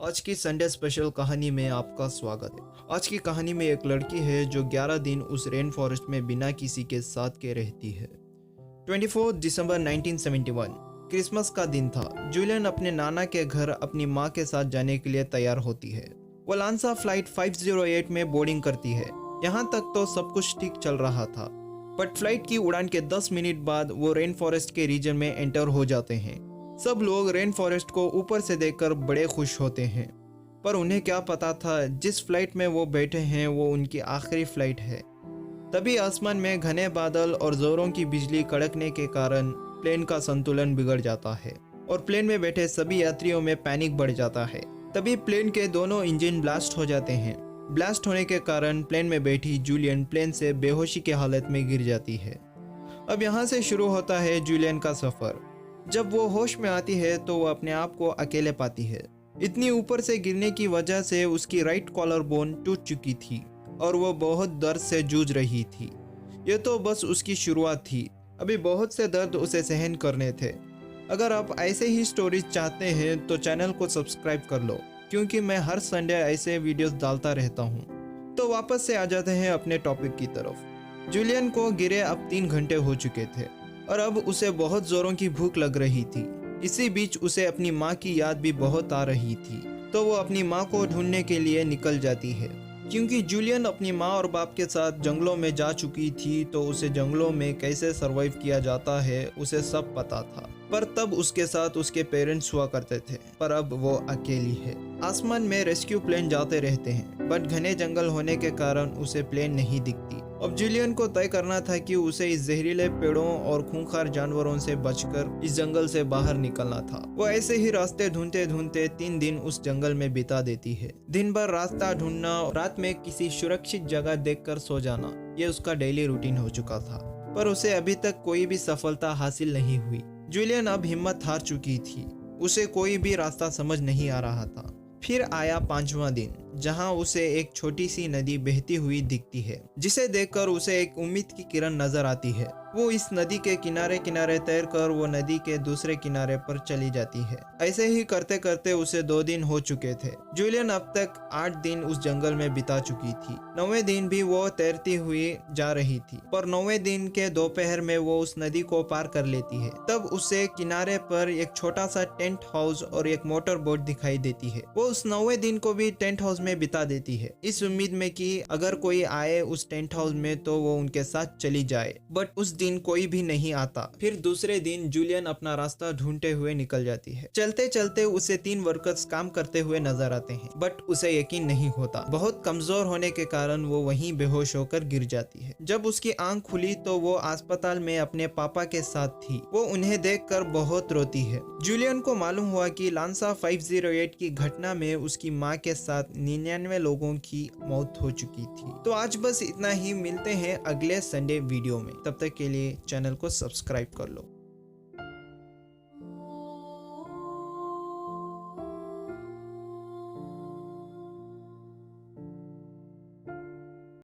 आज की Sunday special कहानी में आपका स्वागत है। आज की कहानी में एक लड़की है जो 11 दिन उस रेन फॉरेस्ट में बिना किसी के साथ के रहती है। 24 दिसंबर 1971 क्रिसमस का दिन था। जूलियन अपने नाना के घर अपनी माँ के साथ जाने के लिए तैयार होती है। वो लांसा फ्लाइट 508 में बोर्डिंग करती है। यहाँ तक तो सब कुछ ठीक चल रहा था, बट फ्लाइट की उड़ान के 10 मिनट बाद वो रेन फॉरेस्ट के रीजन में एंटर हो जाते हैं। सब लोग रेन फॉरेस्ट को ऊपर से देखकर बड़े खुश होते हैं, पर उन्हें क्या पता था जिस फ्लाइट में वो बैठे हैं वो उनकी आखिरी फ्लाइट है। तभी आसमान में घने बादल और जोरों की बिजली कड़कने के कारण प्लेन का संतुलन बिगड़ जाता है और प्लेन में बैठे सभी यात्रियों में पैनिक बढ़ जाता है। तभी प्लेन के दोनों इंजन ब्लास्ट हो जाते हैं। ब्लास्ट होने के कारण प्लेन में बैठी जूलियन प्लेन से बेहोशी की हालत में गिर जाती है। अब यहाँ से शुरू होता है जूलियन का सफर। जब वो होश में आती है तो वो अपने आप को अकेले पाती है। इतनी ऊपर से गिरने की वजह से उसकी राइट कॉलर बोन टूट चुकी थी और वो बहुत दर्द से जूझ रही थी। ये तो बस उसकी शुरुआत थी, अभी बहुत से दर्द उसे सहन करने थे। अगर आप ऐसे ही स्टोरीज चाहते हैं तो चैनल को सब्सक्राइब कर लो, क्योंकि मैं हर संडे ऐसे वीडियोस डालता रहता हूँ। तो वापस से आ जाते हैं अपने टॉपिक की तरफ। जूलियन को गिरे अब 3 घंटे हो चुके थे और अब उसे बहुत जोरों की भूख लग रही थी। इसी बीच उसे अपनी माँ की याद भी बहुत आ रही थी, तो वो अपनी माँ को ढूंढने के लिए निकल जाती है। क्योंकि जूलियन अपनी माँ और बाप के साथ जंगलों में जा चुकी थी, तो उसे जंगलों में कैसे सरवाइव किया जाता है उसे सब पता था। पर तब उसके साथ उसके पेरेंट्स हुआ करते थे, पर अब वो अकेली है। आसमान में रेस्क्यू प्लेन जाते रहते हैं, बट घने जंगल होने के कारण उसे प्लेन नहीं दिखती। अब जूलियन को तय करना था कि उसे इस जहरीले पेड़ों और खूंखार जानवरों से बचकर इस जंगल से बाहर निकलना था। वो ऐसे ही रास्ते ढूंढते ढूंढते 3 दिन उस जंगल में बिता देती है। दिन भर रास्ता ढूंढना, रात में किसी सुरक्षित जगह देखकर सो जाना, ये उसका डेली रूटीन हो चुका था। पर उसे अभी तक कोई भी सफलता हासिल नहीं हुई। जूलियन अब हिम्मत हार चुकी थी। उसे कोई भी रास्ता समझ नहीं आ रहा था। फिर आया 5वां दिन, जहां उसे एक छोटी सी नदी बहती हुई दिखती है, जिसे देखकर उसे एक उम्मीद की किरण नजर आती है। वो इस नदी के किनारे किनारे तैरकर वो नदी के दूसरे किनारे पर चली जाती है। ऐसे ही करते करते उसे 2 दिन हो चुके थे। जूलियन अब तक 8 दिन उस जंगल में बिता चुकी थी। 9वें दिन भी वो तैरती हुई जा रही थी, पर 9वें दिन के दोपहर में वो उस नदी को पार कर लेती है। तब उसे किनारे पर एक छोटा सा टेंट हाउस और एक मोटर बोट दिखाई देती है। वो उस 9वें दिन को भी टेंट हाउस में बिता देती है, इस उम्मीद में कि अगर कोई आए उस टेंट हाउस में तो वो उनके साथ चली जाए। बट उस दिन कोई भी नहीं आता। फिर दूसरे दिन जूलियन अपना रास्ता ढूंढते हुए निकल जाती है। चलते चलते उसे 3 वर्कर्स काम करते हुए नजर आते हैं, बट उसे यकीन नहीं होता। बहुत कमजोर होने के कारण वो वहीं बेहोश होकर गिर जाती है। जब उसकी आंख खुली तो वो अस्पताल में अपने पापा के साथ थी। वो उन्हें देखकर बहुत रोती है। जूलियन को मालूम हुआ कि लांसा 508 की घटना में उसकी माँ के साथ 99 लोगों की मौत हो चुकी थी। तो आज बस इतना ही। मिलते हैं अगले संडे वीडियो में। तब तक के लिए चैनल को सब्सक्राइब कर लो।